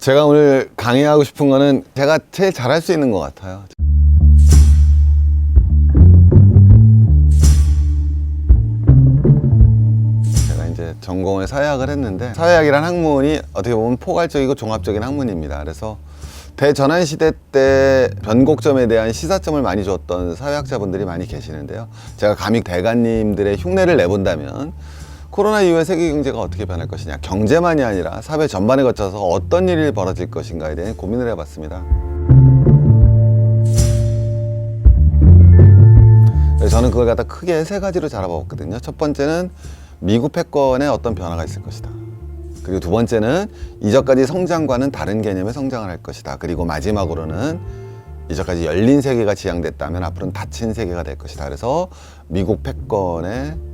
제가 오늘 강의하고 싶은 거는 제가 제일 잘할 수 있는 것 같아요. 제가 이제 전공을 사회학을 했는데, 사회학이란 학문이 어떻게 보면 포괄적이고 종합적인 학문입니다. 그래서 대전환시대 때 변곡점에 대한 시사점을 많이 줬던 사회학자분들이 많이 계시는데요. 제가 감히 대가님들의 흉내를 내본다면 코로나 이후에 세계 경제가 어떻게 변할 것이냐, 경제만이 아니라 사회 전반에 거쳐서 어떤 일이 벌어질 것인가에 대해 고민을 해봤습니다. 저는 그걸 갖다 크게 세 가지로 잡아봤거든요. 첫 번째는 미국 패권에 어떤 변화가 있을 것이다. 그리고 두 번째는 이전까지 성장과는 다른 개념의 성장을 할 것이다. 그리고 마지막으로는 이전까지 열린 세계가 지향됐다면 앞으로는 닫힌 세계가 될 것이다. 그래서 미국 패권의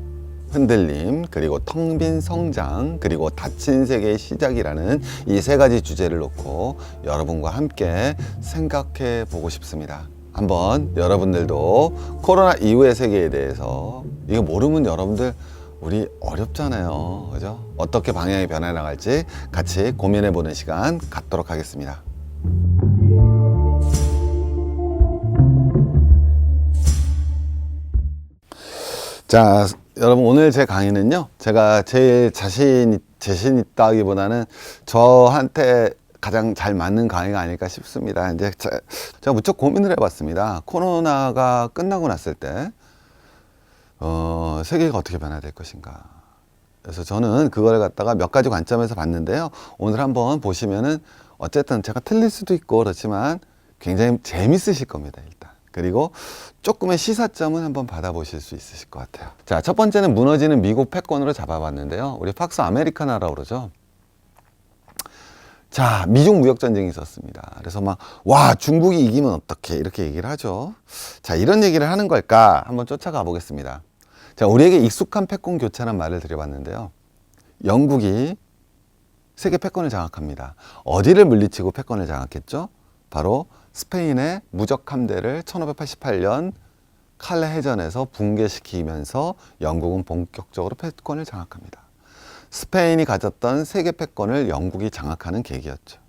흔들림, 그리고 텅 빈 성장, 그리고 닫힌 세계의 시작이라는 이 세 가지 주제를 놓고 여러분과 함께 생각해 보고 싶습니다. 한번 여러분들도 코로나 이후의 세계에 대해서, 이거 모르면 여러분들 우리 어렵잖아요. 그죠? 어떻게 방향이 변해 나갈지 같이 고민해 보는 시간 갖도록 하겠습니다. 자, 여러분, 오늘 제 강의는요, 제가 제일 자신 있다기보다는 저한테 가장 잘 맞는 강의가 아닐까 싶습니다. 이제 제가 무척 고민을 해봤습니다. 코로나가 끝나고 났을 때 세계가 어떻게 변화될 것인가. 그래서 저는 그걸 갖다가 몇 가지 관점에서 봤는데요. 오늘 한번 보시면은 어쨌든 제가 틀릴 수도 있고 그렇지만 굉장히 재밌으실 겁니다, 일단. 그리고 조금의 시사점은 한번 받아보실 수 있으실 것 같아요. 자, 첫 번째는 무너지는 미국 패권으로 잡아봤는데요. 우리 팍스 아메리카나라고 그러죠. 자, 미중 무역 전쟁이 있었습니다. 그래서 와, 중국이 이기면 어떡해, 이렇게 얘기를 하죠. 자, 이런 얘기를 하는 걸까? 한번 쫓아가 보겠습니다. 자, 우리에게 익숙한 패권 교체라는 말을 드려봤는데요. 영국이 세계 패권을 장악합니다. 어디를 물리치고 패권을 장악했죠? 바로 스페인의 무적 함대를 1588년 칼레 해전에서 붕괴시키면서 영국은 본격적으로 패권을 장악합니다. 스페인이 가졌던 세계 패권을 영국이 장악하는 계기였죠.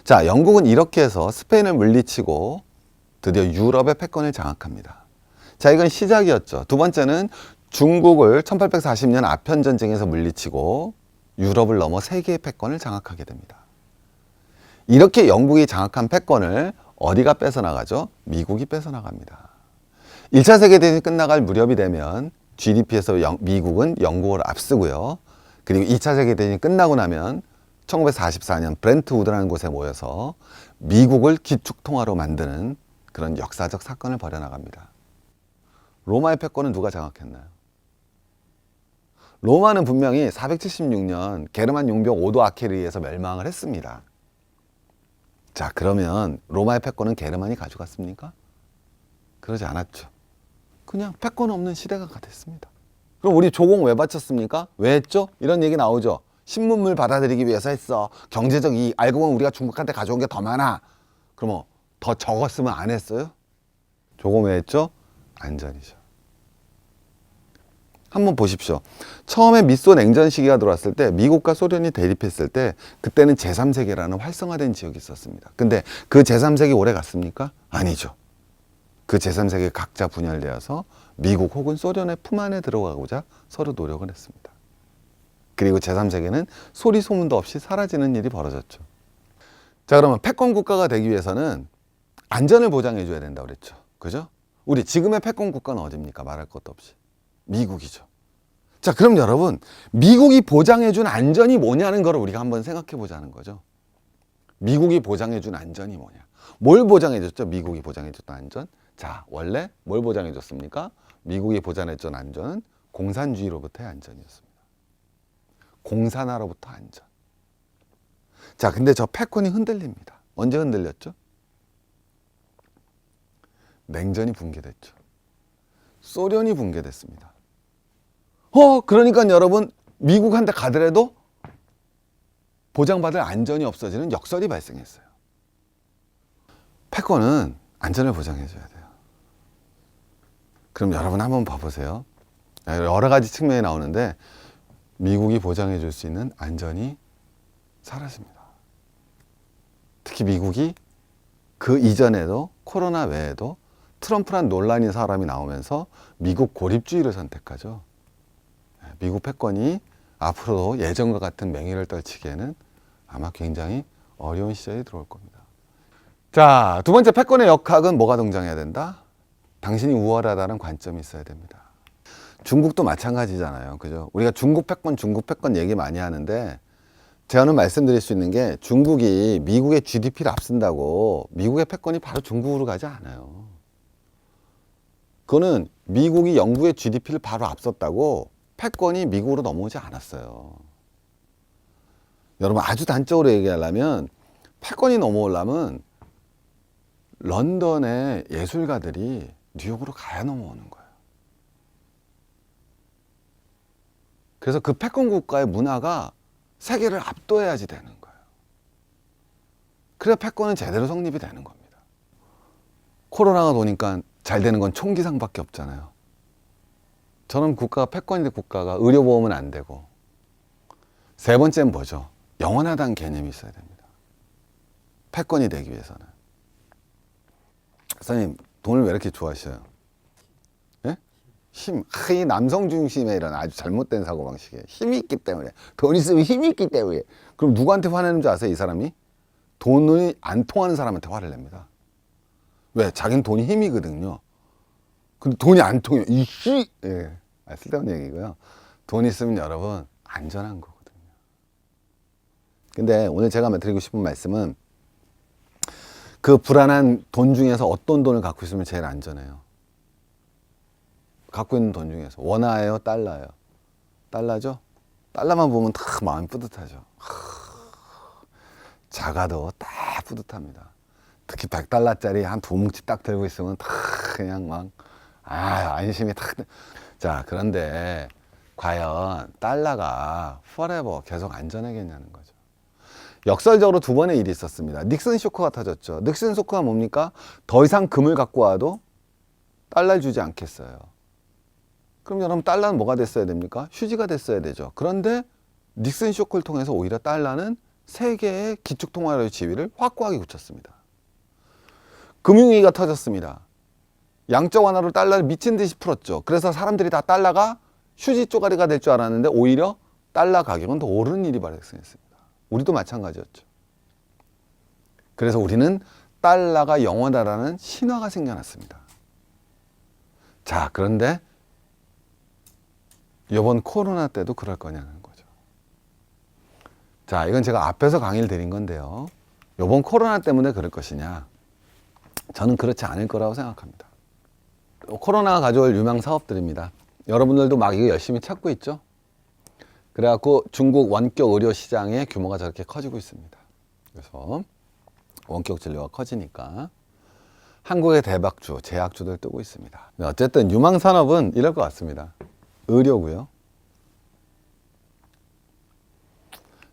자, 영국은 이렇게 해서 스페인을 물리치고 드디어 유럽의 패권을 장악합니다. 자, 이건 시작이었죠. 두 번째는 중국을 1840년 아편 전쟁에서 물리치고 유럽을 넘어 세계의 패권을 장악하게 됩니다. 이렇게 영국이 장악한 패권을 어디가 뺏어나가죠? 미국이 뺏어나갑니다. 1차 세계대전이 끝나갈 무렵이 되면 GDP에서 미국은 영국을 앞서고요. 그리고 2차 세계대전이 끝나고 나면 1944년 브렌트우드라는 곳에 모여서 미국을 기축통화로 만드는 그런 역사적 사건을 벌여나갑니다. 로마의 패권은 누가 장악했나요? 로마는 분명히 476년 게르만 용병 오도 아케르에 의해서 멸망을 했습니다. 자, 그러면 로마의 패권은 게르만이 가져갔습니까? 그러지 않았죠. 그냥 패권 없는 시대가 됐습니다. 그럼 우리 조공 왜 바쳤습니까? 왜 했죠? 이런 얘기 나오죠. 신문물 받아들이기 위해서 했어. 경제적 이익, 알고 보면 우리가 중국한테 가져온 게 더 많아. 그럼 더 적었으면 안 했어요? 조공 왜 했죠? 안전이죠. 한번 보십시오. 처음에 미소 냉전 시기가 들어왔을 때 미국과 소련이 대립했을 때 그때는 제3세계라는 활성화된 지역이 있었습니다. 근데 그 제3세계 오래 갔습니까? 아니죠. 그 제3세계 각자 분열되어서 미국 혹은 소련의 품 안에 들어가고자 서로 노력을 했습니다. 그리고 제3세계는 소리 소문도 없이 사라지는 일이 벌어졌죠. 자, 그러면 패권 국가가 되기 위해서는 안전을 보장해 줘야 된다고 그랬죠. 그죠? 우리 지금의 패권 국가는 어디입니까? 말할 것도 없이 미국이죠. 자, 그럼 여러분, 미국이 보장해 준 안전이 뭐냐는 걸 우리가 한번 생각해 보자는 거죠. 미국이 보장해 준 안전이 뭐냐? 뭘 보장해 줬죠? 미국이 보장해 줬던 안전? 자, 원래 뭘 보장해 줬습니까? 미국이 보장해 준 안전은 공산주의로부터의 안전이었습니다. 공산화로부터 안전. 자, 근데 저 패권이 흔들립니다. 언제 흔들렸죠? 냉전이 붕괴됐죠. 소련이 붕괴됐습니다. 그러니까 여러분, 미국한테 가더라도 보장받을 안전이 없어지는 역설이 발생했어요. 패권은 안전을 보장해줘야 돼요. 그럼 여러분 한번 봐보세요. 여러 가지 측면이 나오는데 미국이 보장해 줄 수 있는 안전이 사라집니다. 특히 미국이 그 이전에도 코로나 외에도 트럼프란 논란인 사람이 나오면서 미국 고립주의를 선택하죠. 미국 패권이 앞으로도 예전과 같은 맹위를 떨치기에는 아마 굉장히 어려운 시절이 들어올 겁니다. 자, 두 번째 패권의 역학은 뭐가 등장해야 된다? 당신이 우월하다는 관점이 있어야 됩니다. 중국도 마찬가지잖아요. 그죠? 우리가 중국 패권 얘기 많이 하는데 제가 말씀드릴 수 있는 게 중국이 미국의 GDP를 앞선다고 미국의 패권이 바로 중국으로 가지 않아요. 그거는 미국이 영국의 GDP를 바로 앞섰다고 패권이 미국으로 넘어오지 않았어요. 여러분 아주 단적으로 얘기하려면 패권이 넘어오려면 런던의 예술가들이 뉴욕으로 가야 넘어오는 거예요. 그래서 그 패권 국가의 문화가 세계를 압도해야지 되는 거예요. 그래야 패권은 제대로 성립이 되는 겁니다. 코로나가 도니까 잘 되는 건 총기상밖에 없잖아요. 저는 국가가 패권인데 국가가 의료보험은 안 되고, 세 번째는 뭐죠? 영원하다는 개념이 있어야 됩니다. 패권이 되기 위해서는. 선생님, 돈을 왜 이렇게 좋아하셔요? 예? 힘. 이 남성 중심의 이런 아주 잘못된 사고방식이에요. 힘이 있기 때문에. 돈 있으면 힘이 있기 때문에. 그럼 누구한테 화내는 줄 아세요, 이 사람이? 돈이 안 통하는 사람한테 화를 냅니다. 왜? 자기는 돈이 힘이거든요. 근데 돈이 안 통해요. 이씨! 예. 쓸데없는 얘기고요. 돈 있으면 여러분, 안전한 거거든요. 근데 오늘 제가 드리고 싶은 말씀은 그 불안한 돈 중에서 어떤 돈을 갖고 있으면 제일 안전해요? 갖고 있는 돈 중에서 원화예요? 달러예요? 달러죠? 달러만 보면 다 마음이 뿌듯하죠. 작아도 다 뿌듯합니다. 특히 100달러짜리 한 두 뭉치 딱 들고 있으면 다 그냥 막 안심이 탁. 자, 그런데 과연 달러가 forever 계속 안전하겠냐는 거죠. 역설적으로 두 번의 일이 있었습니다. 닉슨 쇼크가 터졌죠. 닉슨 쇼크가 뭡니까? 더 이상 금을 갖고 와도 달러를 주지 않겠어요. 그럼 여러분 달러는 뭐가 됐어야 됩니까? 휴지가 됐어야 되죠. 그런데 닉슨 쇼크를 통해서 오히려 달러는 세계의 기축통화의 지위를 확고하게 굳혔습니다. 금융위기가 터졌습니다. 양적 완화로 달러를 미친 듯이 풀었죠. 그래서 사람들이 다 달러가 휴지 쪼가리가 될 줄 알았는데 오히려 달러 가격은 더 오르는 일이 발생했습니다. 우리도 마찬가지였죠. 그래서 우리는 달러가 영원하다는 신화가 생겨났습니다. 자, 그런데 이번 코로나 때도 그럴 거냐는 거죠. 자, 이건 제가 앞에서 강의를 드린 건데요. 이번 코로나 때문에 그럴 것이냐? 저는 그렇지 않을 거라고 생각합니다. 코로나가 가져올 유망 사업들입니다. 여러분들도 막 이거 열심히 찾고 있죠? 그래갖고 중국 원격 의료 시장의 규모가 저렇게 커지고 있습니다. 그래서 원격 진료가 커지니까 한국의 대박주, 제약주들 뜨고 있습니다. 어쨌든 유망 산업은 이럴 것 같습니다. 의료고요.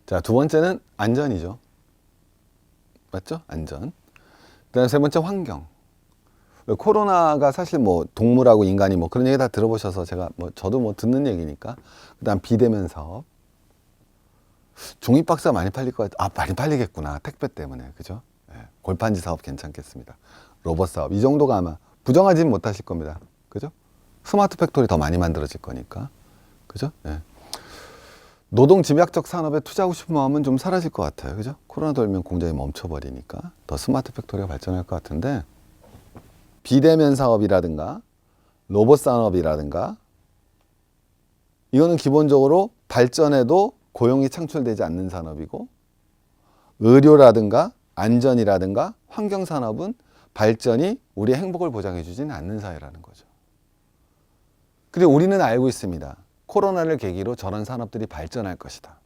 자, 두 번째는 안전이죠. 맞죠? 안전. 그다음에 세 번째 환경. 코로나가 사실 뭐 동물하고 인간이 뭐 그런 얘기 다 들어보셔서 제가 저도 뭐 듣는 얘기니까. 그다음 비대면 사업. 종이 박스가 많이 팔릴 것 같아. 많이 팔리겠구나. 택배 때문에. 그죠? 네. 골판지 사업 괜찮겠습니다. 로봇 사업. 이 정도가 아마 부정하지는 못하실 겁니다. 그죠? 스마트 팩토리 더 많이 만들어질 거니까. 그죠? 네. 노동 집약적 산업에 투자하고 싶은 마음은 좀 사라질 것 같아요. 그죠? 코로나 돌면 공장이 멈춰버리니까 더 스마트 팩토리가 발전할 것 같은데, 비대면 사업이라든가 로봇 산업이라든가 이거는 기본적으로 발전해도 고용이 창출되지 않는 산업이고, 의료라든가 안전이라든가 환경 산업은 발전이 우리의 행복을 보장해 주지는 않는 사회라는 거죠. 근데 우리는 알고 있습니다. 코로나를 계기로 저런 산업들이 발전할 것이다.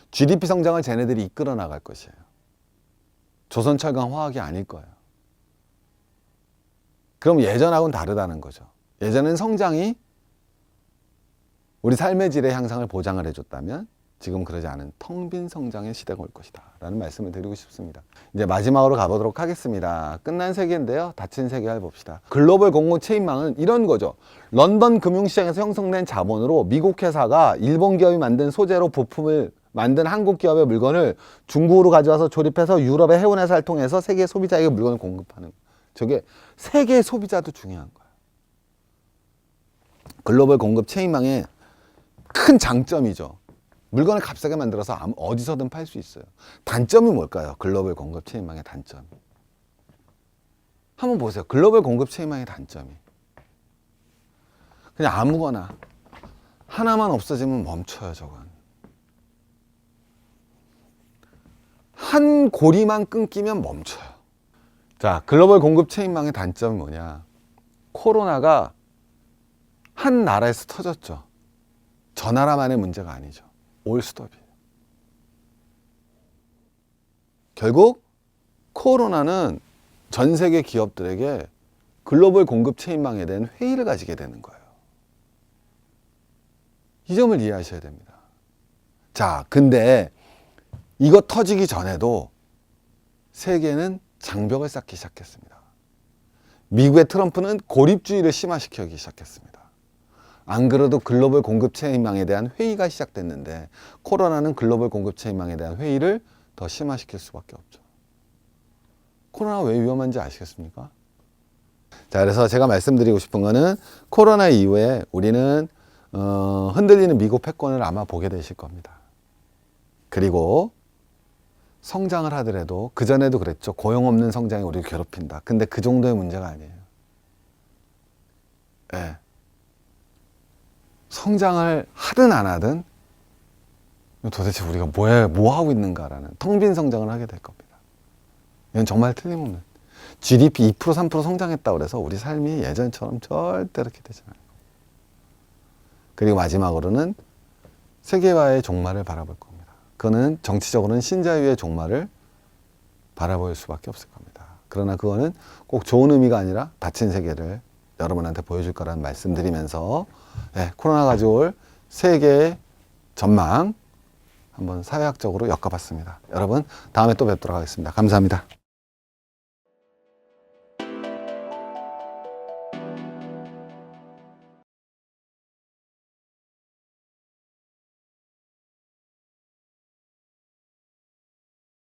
GDP 성장을 쟤네들이 이끌어 나갈 것이에요. 조선, 철강, 화학이 아닐 거예요. 그럼 예전하고는 다르다는 거죠. 예전엔 성장이 우리 삶의 질의 향상을 보장을 해줬다면 지금 그러지 않은 텅 빈 성장의 시대가 올 것이다 라는 말씀을 드리고 싶습니다. 이제 마지막으로 가보도록 하겠습니다. 끝난 세계인데요. 닫힌 세계를 봅시다. 글로벌 공급 체인망은 이런 거죠. 런던 금융시장에서 형성된 자본으로 미국 회사가 일본 기업이 만든 소재로 부품을 만든 한국 기업의 물건을 중국으로 가져와서 조립해서 유럽의 해운회사를 통해서 세계 소비자에게 물건을 공급하는, 저게 세계 소비자도 중요한 거야. 글로벌 공급 체인망의 큰 장점이죠. 물건을 값싸게 만들어서 어디서든 팔 수 있어요. 단점이 뭘까요? 글로벌 공급 체인망의 단점. 한번 보세요. 글로벌 공급 체인망의 단점이. 그냥 아무거나 하나만 없어지면 멈춰요, 저건. 한 고리만 끊기면 멈춰요. 자, 글로벌 공급 체인망의 단점이 뭐냐? 코로나가 한 나라에서 터졌죠. 저 나라만의 문제가 아니죠. 올스톱이에요. 결국 코로나는 전 세계 기업들에게 글로벌 공급 체인망에 대한 회의를 가지게 되는 거예요. 이 점을 이해하셔야 됩니다. 자, 근데 이거 터지기 전에도 세계는 장벽을 쌓기 시작했습니다. 미국의 트럼프는 고립주의를 심화시키기 시작했습니다. 안 그래도 글로벌 공급 체인망에 대한 회의가 시작됐는데 코로나는 글로벌 공급 체인망에 대한 회의를 더 심화시킬 수밖에 없죠. 코로나가 왜 위험한지 아시겠습니까? 자, 그래서 제가 말씀드리고 싶은 거는 코로나 이후에 우리는 흔들리는 미국 패권을 아마 보게 되실 겁니다. 그리고 성장을 하더라도 그전에도 그랬죠. 고용 없는 성장이 우리를 괴롭힌다. 근데 그 정도의 문제가 아니에요. 네. 성장을 하든 안 하든 도대체 우리가 뭐 하고 있는가라는 텅 빈 성장을 하게 될 겁니다. 이건 정말 틀림없는. GDP 2% 3% 성장했다고 그래서 우리 삶이 예전처럼 절대 이렇게 되지 않아요. 그리고 마지막으로는 세계화의 종말을 바라볼 겁니다. 그거는 정치적으로는 신자유의 종말을 바라볼 수밖에 없을 겁니다. 그러나 그거는 꼭 좋은 의미가 아니라 닫힌 세계를 여러분한테 보여줄 거라는 말씀드리면서 코로나 가져올 세계의 전망 한번 사회학적으로 엮어봤습니다. 여러분 다음에 또 뵙도록 하겠습니다. 감사합니다.